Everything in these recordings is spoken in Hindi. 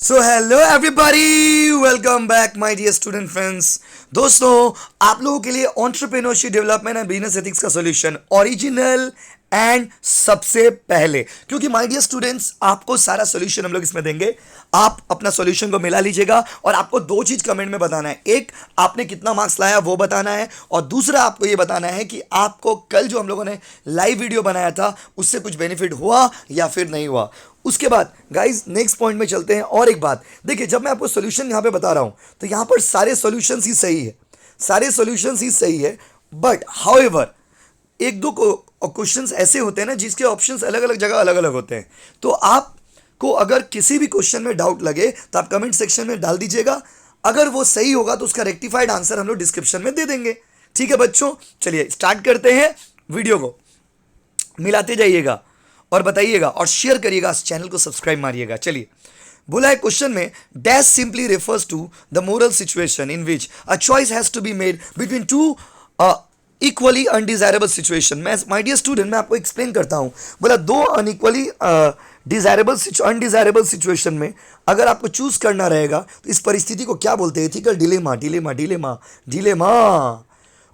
So hello everybody, welcome back my dear student friends. दोस्तों, आप लोगों के लिए entrepreneurship development and business ethics का सॉल्यूशन ओरिजिनल एंड सबसे पहले, क्योंकि माय डियर स्टूडेंट्स आपको सारा सॉल्यूशन हम लोग इसमें देंगे। आप अपना सॉल्यूशन को मिला लीजिएगा और आपको दो चीज कमेंट में बताना है। एक, आपने कितना मार्क्स लाया वो बताना है, और दूसरा आपको ये बताना है कि आपको कल जो हम लोगों ने लाइव वीडियो बनाया था उससे कुछ बेनिफिट हुआ या फिर नहीं हुआ। उसके बाद गाइज नेक्स्ट पॉइंट में चलते हैं। और एक बात देखिए, जब मैं आपको सॉल्यूशन यहां पे बता रहा हूं तो यहां पर सारे सॉल्यूशंस ही सही है, सारे सॉल्यूशंस ही सही है। बट हाउएवर एक दो क्वेश्चंस ऐसे होते हैं ना जिसके ऑप्शंस अलग अलग जगह अलग अलग होते हैं। तो आपको अगर किसी भी क्वेश्चन में डाउट लगे तो आप कमेंट सेक्शन में डाल दीजिएगा। अगर वो सही होगा तो उसका रेक्टिफाइड आंसर हम लोग डिस्क्रिप्शन में दे देंगे। ठीक है बच्चों, चलिए स्टार्ट करते हैं। वीडियो को मिलाते जाइएगा और बताइएगा और शेयर करिएगा, इस चैनल को सब्सक्राइब मारिएगा। चलिए, बोला है क्वेश्चन में, dash simply refers to the moral situation in which a choice has to be made between two equally undesirable situation. मैं माय डियर स्टूडेंट मैं आपको एक्सप्लेन करता हूं। बोला दो अनइक्वली अनडिजायरेबल सिचुएशन में अगर आपको चूज करना रहेगा तो इस परिस्थिति को क्या बोलते हैं? Ethical dilemma. Dilemma dilemma dilemma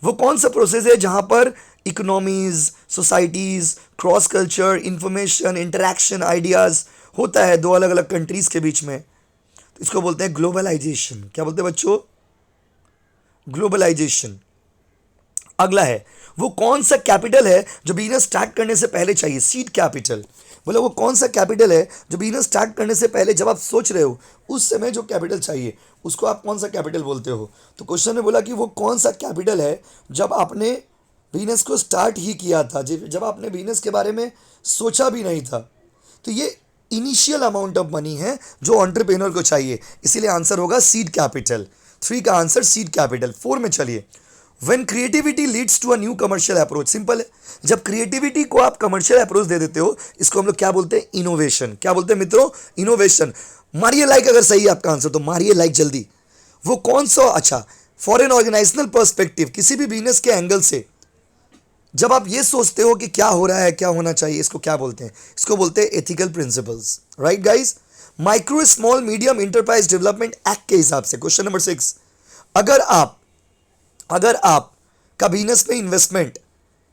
वो कौन सा प्रोसेस है जहां पर economies, societies, cross culture, information, interaction, ideas होता है दो अलग अलग कंट्रीज के बीच में? तो इसको बोलते हैं ग्लोबलाइजेशन। क्या बोलते हैं बच्चों? ग्लोबलाइजेशन। अगला है, वो कौन सा कैपिटल है जो बिजनेस स्टार्ट करने से पहले चाहिए? Seed capital. बोले वो कौन सा कैपिटल है जो बिजनेस स्टार्ट करने से पहले जब आप सोच रहे हो उस समय जो कैपिटल चाहिए उसको आप कौन सा कैपिटल बोलते हो? तो क्वेश्चन ने बोला कि वो कौन सा कैपिटल है जब आपने बिजनेस को स्टार्ट ही किया था, जब आपने बिजनेस के बारे में सोचा भी नहीं था। तो ये इनिशियल अमाउंट ऑफ मनी है जो एंटरप्रेन्योर को चाहिए, इसीलिए आंसर होगा सीड कैपिटल। 3 का आंसर सीड कैपिटल। 4 में चलिए, When creativity leads to a new commercial approach, simple है। जब क्रिएटिविटी को आप कमर्शियल अप्रोच दे देते हो, इसको हम लोग क्या बोलते हैं? इनोवेशन। क्या बोलते हैं मित्रों? इनोवेशन। मारिए लाइक अगर सही है आपका आंसर तो मारिए लाइक जल्दी। वो कौन सा? अच्छा, फॉर एन ऑर्गेनाइजेशनल पर्सपेक्टिव, किसी भी बिजनेस के एंगल से जब आप ये सोचते हो कि क्या हो रहा है, क्या होना चाहिए, इसको क्या बोलते हैं? इसको बोलते हैं ethical principles. Right guys? Micro small medium enterprise development act के हिसाब से क्वेश्चन नंबर 6, अगर आप का बिजनेस में इन्वेस्टमेंट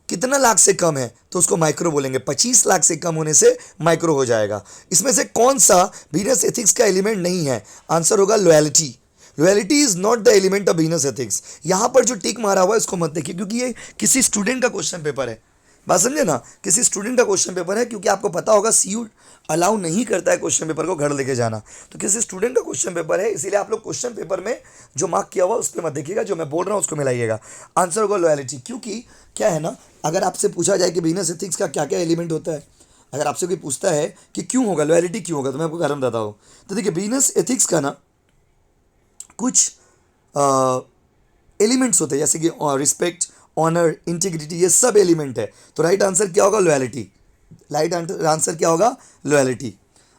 कितना लाख से कम है तो उसको माइक्रो बोलेंगे। 25 लाख से कम होने से माइक्रो हो जाएगा। इसमें से कौन सा बिजनेस एथिक्स का एलिमेंट नहीं है? आंसर होगा loyalty. Loyalty is not the element of business ethics. यहां पर जो टिक मारा हुआ है इसको मत देखिए, क्योंकि ये किसी स्टूडेंट का क्वेश्चन पेपर है। बात समझे ना? किसी स्टूडेंट का क्वेश्चन पेपर है, क्योंकि आपको पता होगा सीयू अलाउ नहीं करता है क्वेश्चन पेपर को घर लेके जाना। तो किसी स्टूडेंट का क्वेश्चन पेपर है, इसीलिए आप लोग क्वेश्चन पेपर में जो मार्क किया हुआ उस पर मत देखिएगा, जो मैं बोल रहा हूँ उसको मिलाइएगा। आंसर होगा लॉयल्टी। क्योंकि क्या है ना, अगर आपसे पूछा जाए कि बिजनेस एथिक्स का क्या क्या एलिमेंट होता है, अगर आपसे कोई पूछता है कि क्यों होगा लॉयल्टी, क्यों होगा, तो मैं आपको कारण बताता हूँ। तो देखिए, बिजनेस एथिक्स का ना कुछ एलिमेंट्स होते हैं, जैसे कि रिस्पेक्ट, ऑनर, इंटीग्रिटी, ये सब एलिमेंट है। तो राइट आंसर क्या होगा? लॉयल्टी। राइट आंसर क्या होगा? लॉयल्टी।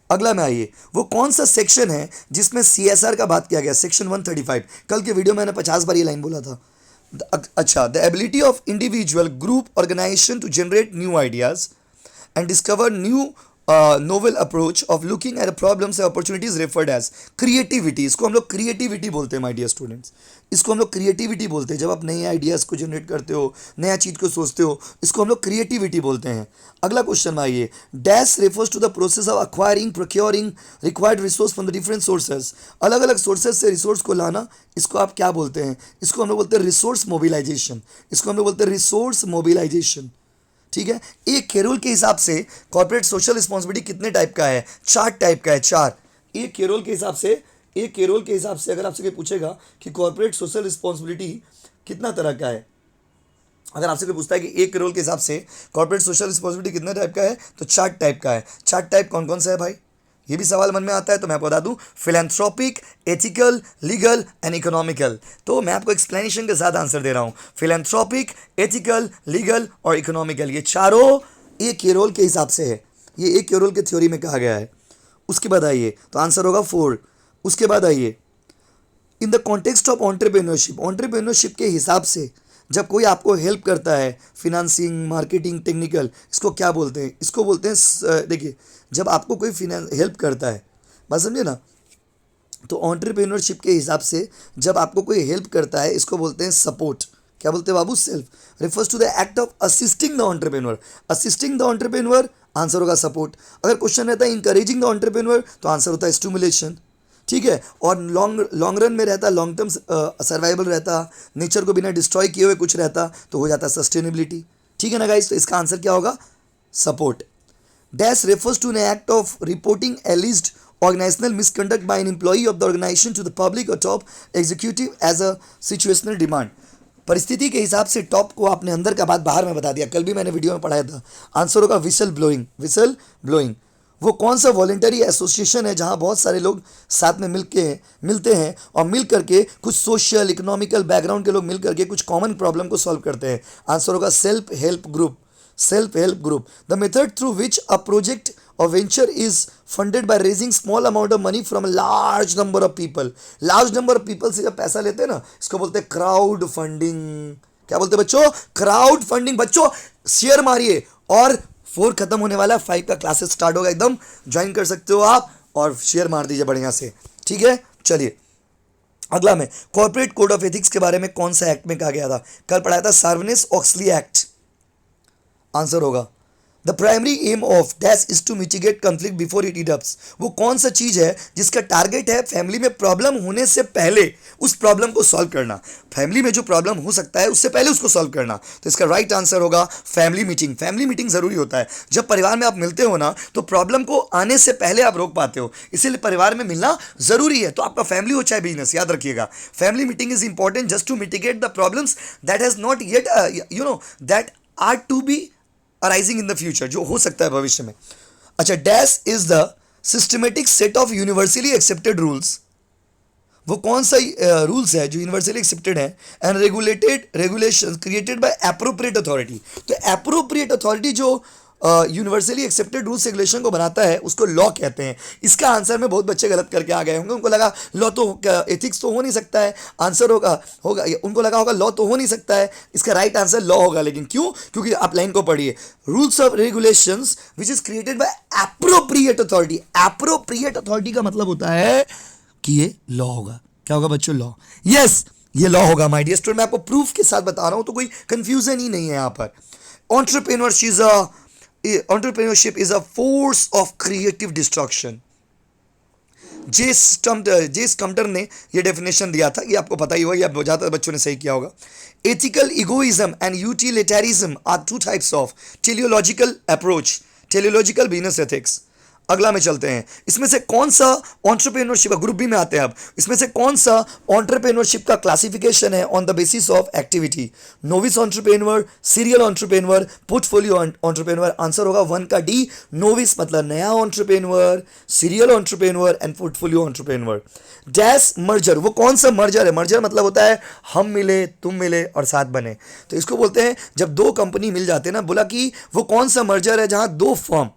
अगला में आइए, वो कौन सा सेक्शन है जिसमें सीएसआर का बात किया गया? सेक्शन 135। कल के वीडियो में मैंने 50 बार ये लाइन बोला था। अच्छा, the ability of individual, group, organization to generate new ideas and discover new novel approach of looking at problems and opportunities referred as creativity। इसको हम लोग क्रिएटिविटी बोलते हैं माय डियर स्टूडेंट्स। इसको हम लोग क्रिएटिविटी बोलते हैं। जब आप नए आइडियाज़ को जनरेट करते हो, नया चीज़ को सोचते हो, इसको हम लोग क्रिएटिविटी बोलते हैं। अगला क्वेश्चन में आइए, dash refers to the process of acquiring, procuring required resource from the different sources. अलग अलग सोर्सेज से रिसोर्स को लाना, इसको आप क्या बोलते हैं? इसको हम लोग बोलते हैं रिसोर्स मोबिलाइजेशन। इसको हम लोग बोलते हैं रिसोर्स मोबिलाइजेशन। ठीक है। एक केरोल के हिसाब से कॉर्पोरेट सोशल रिस्पॉन्सिबिलिटी कितने टाइप का है? 4 टाइप का है। 4। एक केरोल के हिसाब से, एक केरोल के हिसाब से अगर आपसे कोई पूछेगा कि कॉर्पोरेट सोशल रिस्पॉन्सिबिलिटी कितना तरह का है, अगर आपसे कोई पूछता है कि एक केरोल के हिसाब से कॉर्पोरेट सोशल रिस्पॉन्सिबिलिटी कितने टाइप का है, तो 4 टाइप का है। 4 टाइप कौन कौन सा है भाई? ये भी सवाल मन में आता है, तो मैं आपको बता दूं, philanthropic, ethical, legal and economical. तो मैं आपको एक्सप्लेनेशन के साथ आंसर दे रहा हूं। फिलैंथ्रोपिक, एथिकल, लीगल और इकोनॉमिकल, ये चारों एक केरोल के हिसाब से है। ये एक केरोल के थ्योरी में कहा गया है। उसके बाद आइए, तो आंसर होगा 4। उसके बाद आइए, in the context of entrepreneurship, entrepreneurship के हिसाब से जब कोई आपको हेल्प करता है, फिनेंसिंग, मार्केटिंग, टेक्निकल, इसको क्या बोलते हैं? इसको बोलते हैं देखिए, जब आपको कोई फिनेंस हेल्प करता है, बात समझे ना, तो एंटरप्रेन्योरशिप के हिसाब से जब आपको कोई हेल्प करता है इसको बोलते हैं सपोर्ट। क्या बोलते हैं बाबू? Self. Refers to the act of assisting the entrepreneur. Assisting the entrepreneur answer होगा सपोर्ट। अगर क्वेश्चन रहता है इंकरेजिंग द एंटरप्रेन्योर तो आंसर होता है स्टिमुलेशन। ठीक है, और लॉन्ग रन में रहता, लॉन्ग टर्म सर्वाइवल रहता, नेचर को बिना डिस्ट्रॉय किए हुए कुछ रहता तो हो जाता सस्टेनेबिलिटी। ठीक है ना गाइस, तो इसका आंसर क्या होगा? Support. Dash refers to an act of reporting alleged organizational misconduct by an employee of the organization to the public or top executive as a situational demand। परिस्थिति के हिसाब से टॉप को आपने अंदर का बात बाहर में बता दिया, कल भी मैंने वीडियो में पढ़ाया था। आंसर होगा विसल ब्लोइंग। विसल ब्लोइंग वो कौन सा वॉलेंटरी एसोसिएशन है जहां बहुत सारे लोग साथ में मिलते हैं और मिल करके कुछ सोशल इकोनॉमिकल बैकग्राउंड के लोग मिल करके कुछ कॉमन प्रॉब्लम को सॉल्व करते हैं? आंसर होगा self help group. Self help group. The method through which a project or venture is funded by raising small amount of money from a large number of people। large number of people से जब पैसा लेते हैं ना, इसको बोलते हैं क्राउड फंडिंग। क्या बोलते हैं बच्चों? Crowd funding. बच्चों शेयर मारिए, और 4 खत्म होने वाला है, 5 का क्लासेस स्टार्ट होगा, एकदम ज्वाइन कर सकते हो आप, और शेयर मार दीजिए बढ़िया से। ठीक है, चलिए अगला में कॉर्पोरेट कोड ऑफ एथिक्स के बारे में कौन सा एक्ट में कहा गया था? कल पढ़ाया था सार्वनेस ऑक्सली एक्ट। आंसर होगा the primary aim of dash is to mitigate conflict before it erupts. वो कौन सा चीज है जिसका टारगेट है फैमिली में प्रॉब्लम होने से पहले उस प्रॉब्लम को सॉल्व करना? फैमिली में जो प्रॉब्लम हो सकता है उससे पहले उसको सॉल्व करना। तो इसका राइट आंसर होगा फैमिली मीटिंग। फैमिली मीटिंग जरूरी होता है। जब परिवार में आप मिलते हो ना तो प्रॉब्लम को आने से पहले आप रोक पाते हो, इसीलिए परिवार में मिलना जरूरी है। तो आपका फैमिली हो चाहे बिजनेस, याद रखिएगा family meeting is important just to mitigate the problems that has not yet that are to be arising in the future, जो हो सकता है भविष्य में। अच्छा, dash is the systematic set of universally accepted rules. वो कौन सा रूल्स है जो यूनिवर्सली एक्सेप्टेड है and regulations created by appropriate authority. तो एप्रोप्रिएट अथॉरिटी जो यूनिवर्सली एक्सेप्टेड रूल्स रेगुलेशन को बनाता है उसको लॉ कहते हैं। इसका आंसर में बहुत बच्चे गलत करके आ गए होंगे, उनको लगा लॉ तो एथिक्स तो हो नहीं सकता है। आंसर होगा उनको लगा होगा लॉ तो हो नहीं सकता है, इसका राइट आंसर लॉ होगा। लेकिन क्यों? क्योंकि आप लाइन को पढ़िए, rules of regulations which is created by appropriate authority. Appropriate authority का मतलब होता है कि ये लॉ होगा। क्या होगा बच्चों? लॉ। यस, ये लॉ होगा माय डियर स्टूडेंट। मैं आपको प्रूफ के साथ बता रहा हूं तो कोई कंफ्यूजन ही नहीं है यहां पर। Entrepreneurship is a force of creative destruction। जे स्टम्टर ने ये डेफिनेशन दिया था, ये आपको पता ही होगा, या ज़्यादातर बच्चों ने सही किया होगा। Ethical egoism and utilitarianism are 2 types of teleological approach. Teleological business ethics. अगला में चलते हैं, इसमें से कौन सा एंटरप्रेन्योरशिप का ग्रुप बी में आते हैं अब, इसमें से कौन सा एंटरप्रेन्योरशिप का क्लासिफिकेशन है on the basis of activity? Novice entrepreneur, serial entrepreneur, portfolio entrepreneur. Answer होगा 1 का डी। नोविस मतलब नया entrepreneur, serial entrepreneur and portfolio entrepreneur. Dash merger, वो कौन सा मर्जर है? मर्जर मतलब होता है हम मिले, तुम मिले और साथ बने। तो इसको बोलते हैं जब 2 कंपनी मिल जाते हैं ना, बोला कि वो कौन सा मर्जर है जहां 2 फर्म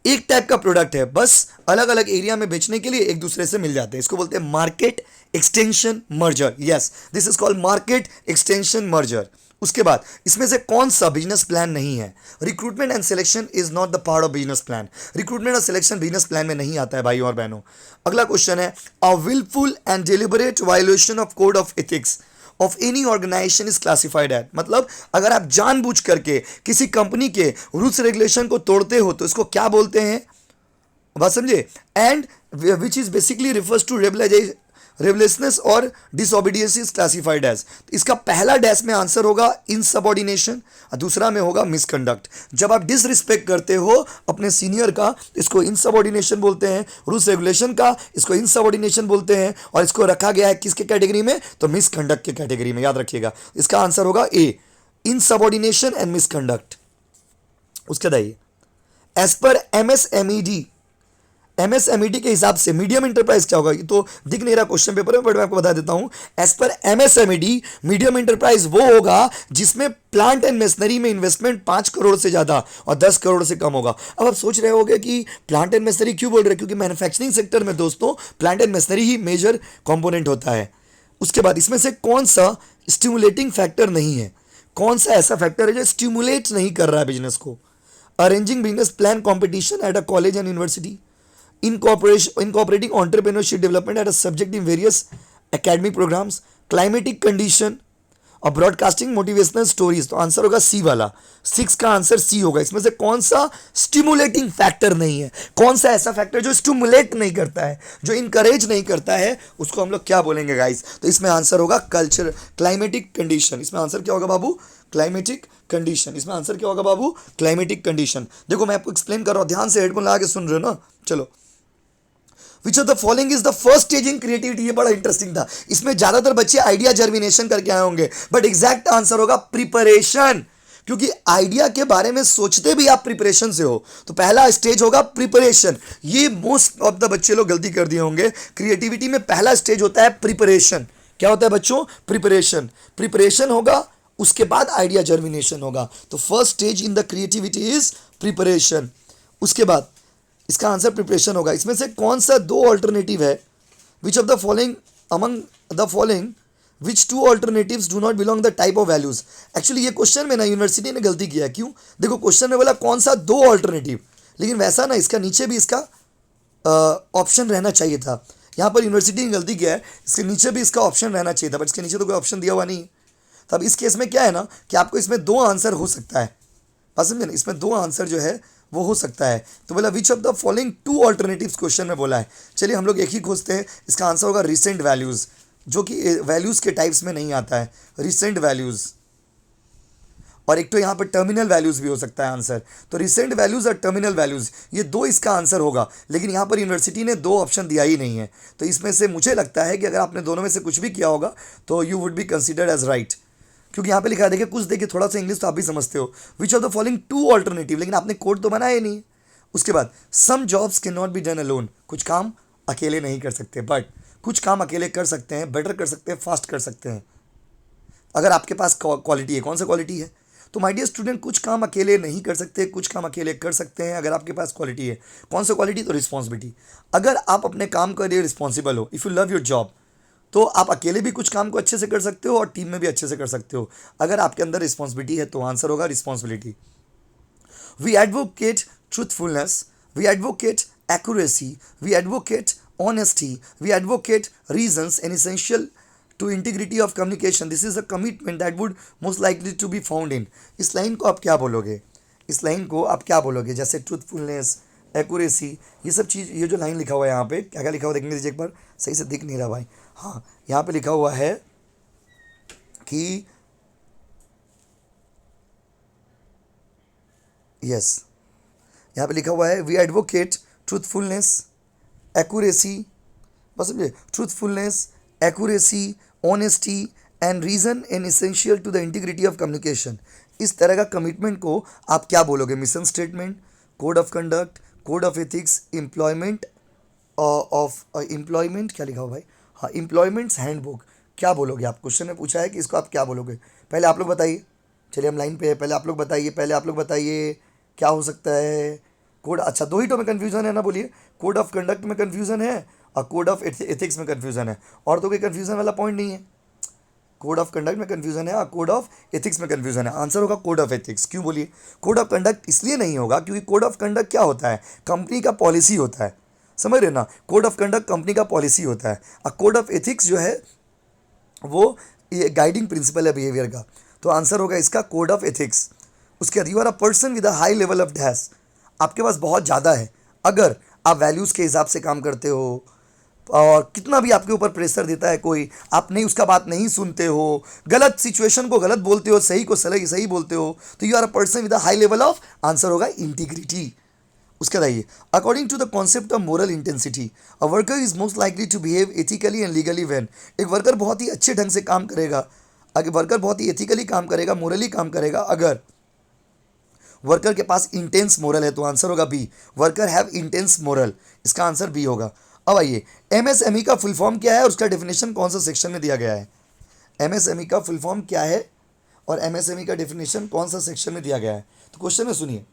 एक टाइप का प्रोडक्ट है, बस अलग अलग एरिया में बेचने के लिए एक दूसरे से मिल जाते हैं। इसको बोलते हैं market extension merger. Yes, this is called market extension merger. उसके बाद इसमें से कौन सा बिजनेस प्लान नहीं है? Recruitment and selection is not the part of business plan. Recruitment और सिलेक्शन बिजनेस प्लान में नहीं आता है भाई और बहनों। अगला क्वेश्चन है, a willful and deliberate violation of code of ethics of any organisation is classified at. मतलब अगर आप जानबूझ करके किसी कंपनी के रूल्स रेगुलेशन को तोड़ते हो तो इसको क्या बोलते हैं? बात समझे? And which is basically refers to rebelliousness और डिसओबीडियंस इज क्लासिफाइड एज। इसका पहला डैश में आंसर होगा इनसबऑर्डिनेशन और दूसरा में होगा मिसकंडक्ट। जब आप डिसरिस्पेक्ट करते हो अपने सीनियर का, इसको इनसबऑर्डिनेशन बोलते हैं। रूल्स रेगुलेशन का, इसको इनसबऑर्डिनेशन बोलते हैं। और इसको रखा गया है किसके कैटेगरी में? तो मिसकंडक्ट के कैटेगरी में। याद रखिएगा इसका आंसर होगा ए, इनसबऑर्डिनेशन एंड मिसकंडक्ट। उसके बाद एज पर एमएसएमईडी के हिसाब से मीडियम इंटरप्राइज क्या होगा? ये तो दिख नहीं रहा क्वेश्चन पेपर में, बट मैं आपको बता देता हूं। As per MSMED medium enterprise वो होगा जिसमें प्लांट एंड मशीनरी में इन्वेस्टमेंट 5 करोड़ से ज्यादा और 10 करोड़ से कम होगा। अब आप सोच रहे होंगे कि प्लांट एंड मशीनरी क्यों बोल रहे हैं? क्योंकि मैन्युफैक्चरिंग सेक्टर में दोस्तों प्लांट एंड मशीनरी ही मेजर कंपोनेंट होता है। उसके बाद इसमें से कौन सा स्टिमुलेटिंग फैक्टर नहीं है? कौन सा ऐसा फैक्टर है जो स्टिमुलेट नहीं कर रहा है बिजनेस को? Arranging business plan competition at a college and university, incorporating entrepreneurship development as a subject in various academic programs, climatic condition और ब्रॉडकास्टिंग मोटिवेशनल स्टोरीज। तो आंसर होगा सी वाला, 6 का आंसर सी होगा। इसमें से कौन सा स्टिमुलेटिंग फैक्टर नहीं है, कौन सा ऐसा फैक्टर जो स्टिमुलेट नहीं करता है, जो इनकरेज नहीं करता है, उसको हम लोग क्या बोलेंगे गाइस? तो इसमें आंसर होगा कल्चर, क्लाइमेटिक कंडीशन। इसमें आंसर क्या होगा बाबू? Climatic condition. इसमें आंसर क्या होगा बाबू? Climatic condition. देखो मैं आपको एक्सप्लेन कर रहा हूं, ध्यान से हेडफोन लगा के सुन रहे हो ना। चलो, विच of the following is the first stage in creativity? ये बड़ा इंटरेस्टिंग था। इसमें ज्यादातर बच्चे आइडिया जर्मिनेशन करके आए होंगे, बट एग्जैक्ट आंसर होगा प्रिपरेशन, क्योंकि आइडिया के बारे में सोचते भी आप प्रिपरेशन से हो। तो पहला स्टेज होगा प्रिपरेशन। ये मोस्ट ऑफ द बच्चे लोग गलती कर दिए होंगे। क्रिएटिविटी में पहला स्टेज होता है प्रिपरेशन। क्या होता है बच्चों? प्रिपरेशन। प्रिपरेशन होगा, उसके बाद आइडिया जर्मिनेशन होगा। तो first stage in the creativity is preparation. उसके बाद इसका आंसर प्रिपरेशन होगा। इसमें से कौन सा दो ऑल्टरनेटिव है? Which of the following among the following which two alternatives do not belong the type of values? Actually ये क्वेश्चन में ना यूनिवर्सिटी ने गलती किया है। क्यों? देखो क्वेश्चन में बोला कौन सा दो ऑल्टरनेटिव, लेकिन वैसा ना इसका नीचे भी इसका ऑप्शन रहना चाहिए था। यहाँ पर यूनिवर्सिटी ने गलती किया है, इसके नीचे भी इसका ऑप्शन रहना चाहिए था, बट इसके नीचे तो कोई ऑप्शन दिया हुआ नहीं है। तब इस केस में क्या है ना कि आपको इसमें दो आंसर हो सकता है। बात समझे ना? इसमें दो आंसर जो है वो हो सकता है। तो बोला which of the following two alternatives question में बोला है। चलिए हम लोग एक ही खोजते हैं। इसका आंसर होगा रिसेंट वैल्यूज, जो कि वैल्यूज के टाइप्स में नहीं आता है। रिसेंट वैल्यूज, और एक तो यहाँ पर टर्मिनल वैल्यूज भी हो सकता है आंसर। तो रिसेंट वैल्यूज और टर्मिनल वैल्यूज, ये दो इसका आंसर होगा। लेकिन यहाँ पर यूनिवर्सिटी ने दो ऑप्शन दिया ही नहीं है। तो इसमें से मुझे लगता है कि अगर आपने दोनों में से कुछ भी किया होगा तो you would be considered as right, क्योंकि यहाँ पे लिखा है, देखिए कुछ देखिए, थोड़ा सा इंग्लिश तो आप भी समझते हो। Which of the following two alternative, लेकिन आपने कोड तो बनाया ही नहीं। उसके बाद some jobs can not be done alone, कुछ काम अकेले नहीं कर सकते, बट कुछ काम अकेले कर सकते हैं, बेटर कर सकते हैं, फास्ट कर सकते हैं, अगर आपके पास क्वालिटी है। कौन सा क्वालिटी है? तो माय डियर स्टूडेंट, कुछ काम अकेले नहीं कर सकते, कुछ काम अकेले कर सकते हैं, अगर आपके पास क्वालिटी है। कौन सा क्वालिटी? तो रिस्पॉन्सिबिलिटी। अगर आप अपने काम के लिए रिस्पॉन्सिबल हो, if you love your job, तो आप अकेले भी कुछ काम को अच्छे से कर सकते हो और टीम में भी अच्छे से कर सकते हो, अगर आपके अंदर रिस्पॉन्सिबिलिटी है। तो आंसर होगा responsibility. We advocate truthfulness, we advocate accuracy, we advocate honesty, we advocate reasons and essential to integrity of communication. This is a commitment that would most likely to be found in. इस लाइन को आप क्या बोलोगे? इस लाइन को आप क्या बोलोगे? जैसे ट्रूथफुलनेस, एक्यूरेसी, ये सब चीज़, ये जो लाइन लिखा हुआ है यहाँ पे, क्या क्या लिखा हुआ देखने दीजिए एक बार, सही से दिख नहीं रहा भाई। हाँ, यहाँ पे लिखा हुआ है कि यस, यहाँ पे लिखा हुआ है वी एडवोकेट ट्रूथफुलनेस, एक्यूरेसी, बस समझे, truthfulness, accuracy, honesty and reason and essential to the integrity of communication. इस तरह का कमिटमेंट को आप क्या बोलोगे? Mission statement, code of conduct, code of ethics, employment of employment, क्या लिखा हुआ भाई? हाँ, एम्प्लॉयमेंट्स हैंडबुक। क्या बोलोगे आप? क्वेश्चन में पूछा है कि इसको आप क्या बोलोगे? पहले आप लोग बताइए। चलिए हम लाइन पे है, पहले आप लोग बताइए, पहले आप लोग बताइए क्या हो सकता है? कोड, अच्छा दो ही तो में कन्फ्यूज़न है ना, बोलिए। कोड ऑफ कंडक्ट में कन्फ्यूज़न है और कोड ऑफ एथिक्स में कन्फ्यूज़न है, और तो कोई कन्फ्यूज़न वाला पॉइंट नहीं है। कोड ऑफ कंडक्ट में कन्फ्यूज़न है और कोड ऑफ एथिक्स में कन्फ्यूज़न है। आंसर होगा कोड ऑफ एथिक्स। क्यों बोलिए? कोड ऑफ कंडक्ट इसलिए नहीं होगा क्योंकि कोड ऑफ कंडक्ट क्या होता है? कंपनी का पॉलिसी होता है, समझ रहे ना? कोड ऑफ कंडक्ट कंपनी का पॉलिसी होता है, और कोड ऑफ एथिक्स जो है वो ये गाइडिंग प्रिंसिपल है बिहेवियर का। तो आंसर होगा इसका कोड ऑफ एथिक्स। उसके बाद you are a person with a high level of dash, आपके पास बहुत ज़्यादा है। अगर आप वैल्यूज़ के हिसाब से काम करते हो और कितना भी आपके ऊपर प्रेशर देता है कोई, आप नहीं उसका बात नहीं सुनते हो, गलत सिचुएशन को गलत बोलते हो, सही को सही सही बोलते हो, तो you are a person with a high level of, answer होगा इंटीग्रिटी। उसके बाद आइए, according to the concept of moral intensity a worker is most likely to behave ethically and legally when. एक वर्कर बहुत ही अच्छे ढंग से काम करेगा, अगर वर्कर बहुत ही एथिकली काम करेगा, मोरली काम करेगा, अगर वर्कर के पास इंटेंस मोरल है। तो आंसर होगा B, worker have intense moral. इसका आंसर बी होगा। अब आइए, एमएसएमई का फुल फॉर्म क्या है और उसका डेफिनेशन कौन सा सेक्शन में दिया गया है? एमएसएमई का फुल फॉर्म क्या है और एमएसएमई का डेफिनेशन कौन सा सेक्शन में दिया गया है? तो क्वेश्चन में सुनिए,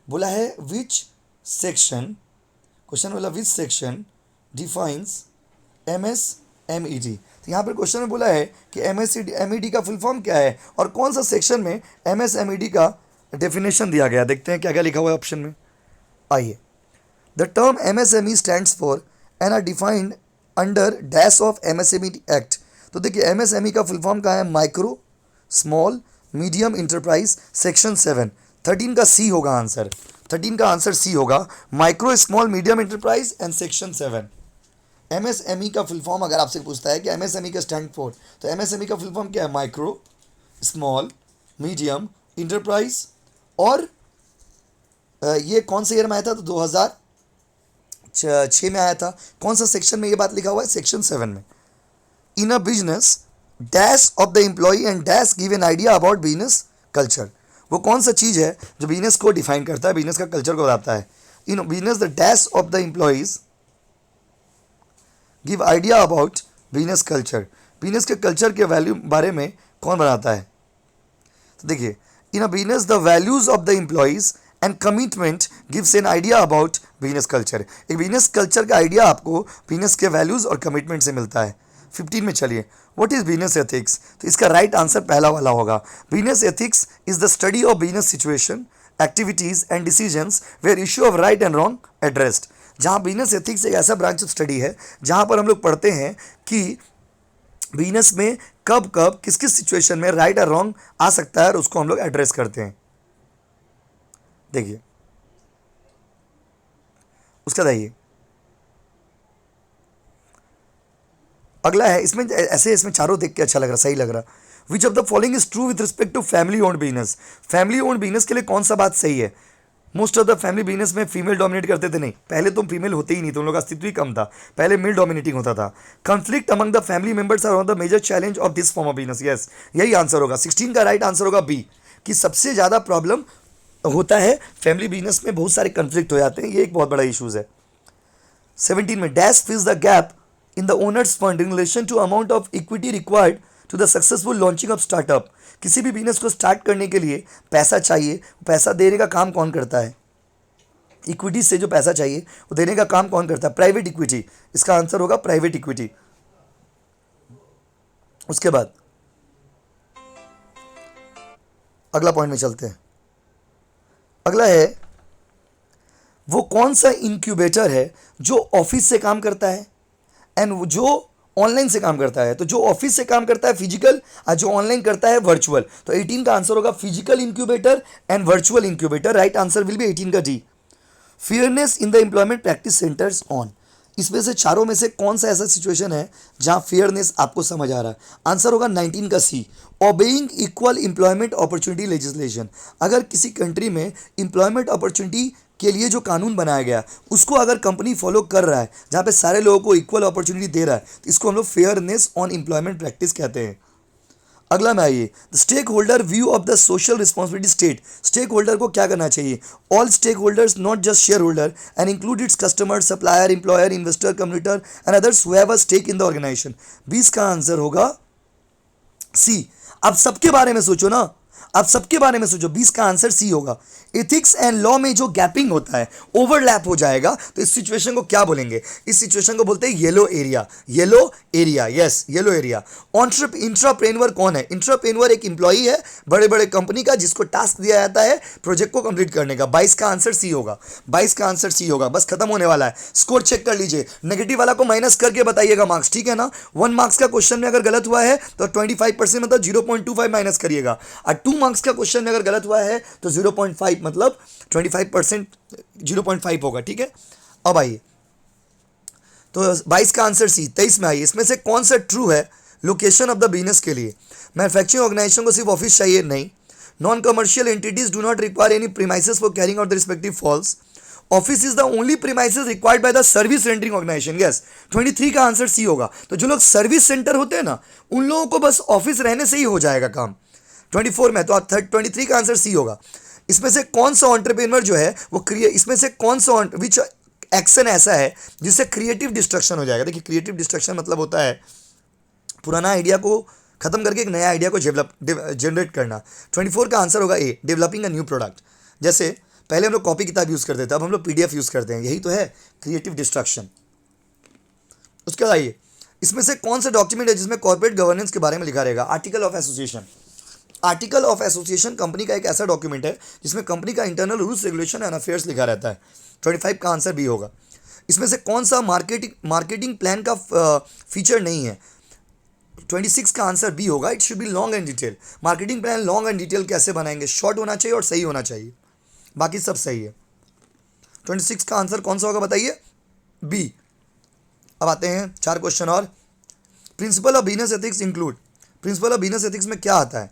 बोला है विच सेक्शन, क्वेश्चन बोला विच सेक्शन डिफाइंस एमएसएमईडी। तो यहाँ पर क्वेश्चन में बोला है कि एमएसएमईडी का फुल फॉर्म क्या है और कौन सा सेक्शन में एमएसएमईडी का डेफिनेशन दिया गया। देखते हैं क्या क्या लिखा हुआ है ऑप्शन में। आइए, the term MSME stands for and are defined under dash of MSME act. तो देखिए MSME का फुल फॉर्म क्या है, micro small medium enterprise, section 7। 13 का सी होगा आंसर, 13 का आंसर सी होगा, micro small medium enterprise and section 7। MSME का फुल फॉर्म अगर आपसे पूछता है कि MSME का स्टैंड फॉर, तो MSME का फुल फॉर्म क्या है, माइक्रो स्मॉल मीडियम इंटरप्राइज। और ये कौन से ईयर में आया था, तो 2006 में आया था। कौन सा सेक्शन में ये बात लिखा हुआ है, सेक्शन 7 में। In a business dash of the employ and dash give an idea about business culture. वो कौन सा चीज़ है जो बिजनेस को डिफाइन करता है, बिजनेस का कल्चर को बताता है। In business the dash of the employees give idea about business culture. Business के कल्चर के वैल्यू बारे में कौन बनाता है, तो देखिए in a business the values of the employees and commitment gives an idea about business culture. एक बिजनेस कल्चर का आइडिया आपको बिजनेस के वैल्यूज और कमिटमेंट से मिलता है। 15 में चलिए, व्हाट इज बिजनेस एथिक्स, तो इसका राइट आंसर पहला वाला होगा। Business ethics is the study of business situation activities and decisions where issue of right and wrong addressed. जहाँ बिजनेस एथिक्स एक ऐसा ब्रांच ऑफ स्टडी है जहाँ पर हम लोग पढ़ते हैं कि बिजनेस में कब कब किस किस सिचुएशन में राइट और रॉन्ग आ सकता है और उसको हम लोग एड्रेस करते हैं। देखिए उसका दाइए अगला है, इसमें ऐसे इसमें चारों देख के अच्छा लग रहा, सही लग रहा। Which of the following is true with respect to family owned business. Family owned business के लिए कौन सा बात सही है। Most of the family business में फीमेल डोमिनेट करते थे, नहीं पहले तो फीमेल होते ही नहीं, तो उन लोग का अस्तित्व ही कम था, पहले मेल डोमिनेटिंग होता था। Conflict among the family members are one of the major challenge of this form of business. Yes, यही आंसर होगा। 16 का राइट आंसर होगा बी, कि सबसे ज़्यादा प्रॉब्लम होता है फैमिली बिजनेस में, बहुत सारे कन्फ्लिक्ट हो जाते हैं, ये एक बहुत बड़ा इशूज़ है। 17 में dash फिल्स the gap in the owner's fund in relation to amount of equity required to the successful launching of startup। किसी भी बिजनेस को स्टार्ट करने के लिए पैसा चाहिए, पैसा देने का काम कौन करता है, इक्विटी से जो पैसा चाहिए वो देने का काम कौन करता है, प्राइवेट इक्विटी। इसका आंसर होगा प्राइवेट इक्विटी। उसके बाद अगला पॉइंट में चलते हैं। अगला है वो कौन सा इंक्यूबेटर है जो ऑफिस से काम करता है एंड जो ऑनलाइन से काम करता है। तो जो ऑफिस से काम करता है फिजिकल और जो ऑनलाइन करता है वर्चुअल। तो 18 का आंसर होगा physical incubator and virtual incubator. Right answer will be 18 का D. Fairness in the employment practice centres on. इसमें से चारों में से कौन सा ऐसा सिचुएशन है जहां फेयरनेस आपको समझ आ रहा है। आंसर होगा 19 का C, obeying equal employment opportunity legislation. अगर किसी कंट्री में एम्प्लॉयमेंट अपॉर्चुनिटी के लिए जो कानून बनाया गया उसको अगर कंपनी फॉलो कर रहा है, जहाँ पे सारे लोगों को इक्वल अपॉर्चुनिटी दे रहा है, तो इसको हम लोग फेयरनेस ऑन एम्प्लॉयमेंट प्रैक्टिस कहते हैं। अगला में आइए, the stakeholder view of the social responsibility state. Stakeholder को क्या करना चाहिए, all stakeholders not just shareholder and include its customer, supplier, employer, investor, community and others who have a stake in the organisation. 20 का आंसर होगा सी। अब सबके बारे में सोचो ना, आप सबके बारे में सोचो, 20 का आंसर सी होगा। एथिक्स एंड लॉ में जो गैपिंग होता है, ओवरलैप हो जाएगा, तो इस सिचुएशन को क्या बोलेंगे, इस सिचुएशन को बोलते हैं yellow area. Yellow area, yes yellow area. Intrapreneur कौन है, इंट्राप्रेन्योर एक एम्प्लॉई है बड़े बड़े कंपनी का जिसको टास्क दिया जाता है प्रोजेक्ट को कंप्लीट करने का। 22 का आंसर सी होगा, 22 का आंसर सी होगा। बस खत्म होने वाला है, स्कोर चेक कर लीजिए, नेगेटिव वाला को माइनस करके बताइएगा मार्क्स, ठीक है ना। 1 मार्क्स का क्वेश्चन में अगर गलत हुआ है तो 25% मतलब 0.25 माइनस करिएगा, और 2 मार्क्स का क्वेश्चन में अगर गलत हुआ है तो 0.5 मतलब 25% 0.5 होगा, ठीक है। अब आइए, तो 22 का आंसर सी। 23 में आइए, इसमें से कौन सा ट्रू है लोकेशन ऑफ द बिजनेस के लिए। मैन्युफैक्चरिंग ऑर्गेनाइजेशन को सिर्फ ऑफिस चाहिए, नहीं। Non commercial entities do not require any premises for carrying out the respective falls. Office is the only premises required by the service rendering organization. Yes, 23 का आंसर सी होगा। तो जो लोग सर्विस सेंटर होते हैं ना, उन लोगों को बस ऑफिस रहने से ही हो जाएगा काम। 24 में, तो 23 का आंसर सी होगा। इसमें से कौन सा एंटरप्रेन्योर जो है वो इसमें से कौन सा विच एक्शन ऐसा है जिससे क्रिएटिव डिस्ट्रक्शन हो जाएगा। देखिए क्रिएटिव डिस्ट्रक्शन मतलब होता है पुराना आइडिया को खत्म करके एक नया आइडिया को जनरेट करना। 24 का आंसर होगा ए, डेवलपिंग अ न्यू प्रोडक्ट। जैसे पहले हम लोग कॉपी किताब यूज़ करते थे, अब हम लोग PDF यूज़ करते हैं, यही तो है क्रिएटिव डिस्ट्रक्शन। उसके बाद आइए, इसमें से कौन सा डॉक्यूमेंट है जिसमें कॉर्पोरेट गवर्नेंस के बारे में लिखा रहेगा। Article of association. Article of association company का एक ऐसा डॉक्यूमेंट है जिसमें कंपनी का internal rules, regulation and affairs लिखा रहता है। 25 का आंसर बी होगा। इसमें से कौन सा मार्केटिंग प्लान का फीचर नहीं है? 26 का आंसर बी होगा, it should be long and detail. Marketing plan long and detail कैसे बनाएंगे? शॉर्ट होना चाहिए और सही होना चाहिए, बाकी सब सही है। 26 का आंसर कौन सा होगा बताइए? बी। अब आते हैं 4 क्वेश्चन और। Principle of business ethics include, principle of business ethics में क्या आता है?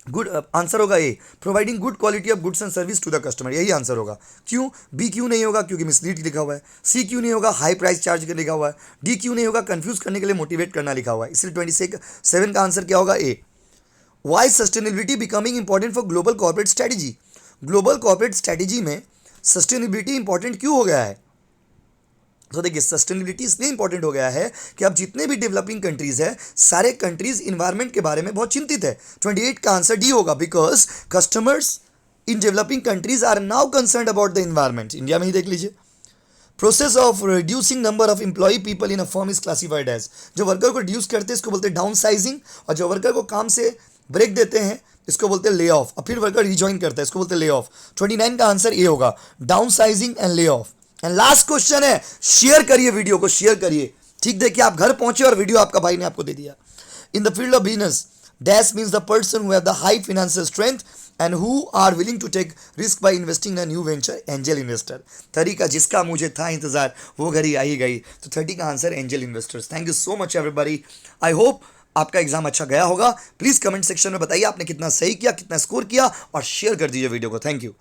गुड, आंसर होगा A, providing good quality of goods and service to the customer, यही आंसर होगा। क्यों? बी क्यों नहीं होगा? क्योंकि मिसलीड लिखा हुआ है। सी क्यों नहीं होगा? हाई प्राइस चार्ज के लिखा हुआ है। डी क्यों नहीं होगा? कंफ्यूज करने के लिए मोटिवेट करना लिखा हुआ है। इसलिए 27 का आंसर क्या होगा? A. Why sustainability becoming important for global corporate strategy, global corporate strategy में सस्टेनेबिलिटी इंपॉर्टेंट क्यों हो गया है? तो देखिए, सस्टेनेबिलिटी इसलिए इंपॉर्टेंट हो गया है कि अब जितने भी डेवलपिंग कंट्रीज है, सारे कंट्रीज इन्वायरमेंट के बारे में बहुत चिंतित है। 28 का आंसर डी होगा, because customers in developing countries are now concerned about the environment. India में ही देख लीजिए। Process of reducing number of employ people in a firm is classified as, जो वर्कर को रिड्यूस करते हैं इसको बोलते हैं डाउन साइजिंग, और जो वर्कर को काम से ब्रेक देते हैं इसको बोलते हैं ले ऑफ, और फिर वर्कर रिज्वाइन करता है इसको बोलते हैं ले ऑफ। 29 का आंसर ए होगा, down sizing and lay off. And last question है, शेयर करिए वीडियो को, शेयर करिए। ठीक, देखिए आप घर पहुंचे और वीडियो आपका भाई ने आपको दे दिया। In the field of business, dash means the person who have the high financial strength and who are willing to take risk by investing in new venture, angel investor. 30 का जिसका मुझे था इंतजार वो घड़ी आई गई, तो 30 का answer angel investors. Thank you so much everybody. I hope आपका एग्जाम अच्छा गया होगा। प्लीज कमेंट सेक्शन में बताइए आपने कितना सही किया, कितना स्कोर किया, और शेयर कर दीजिए वीडियो को। Thank you.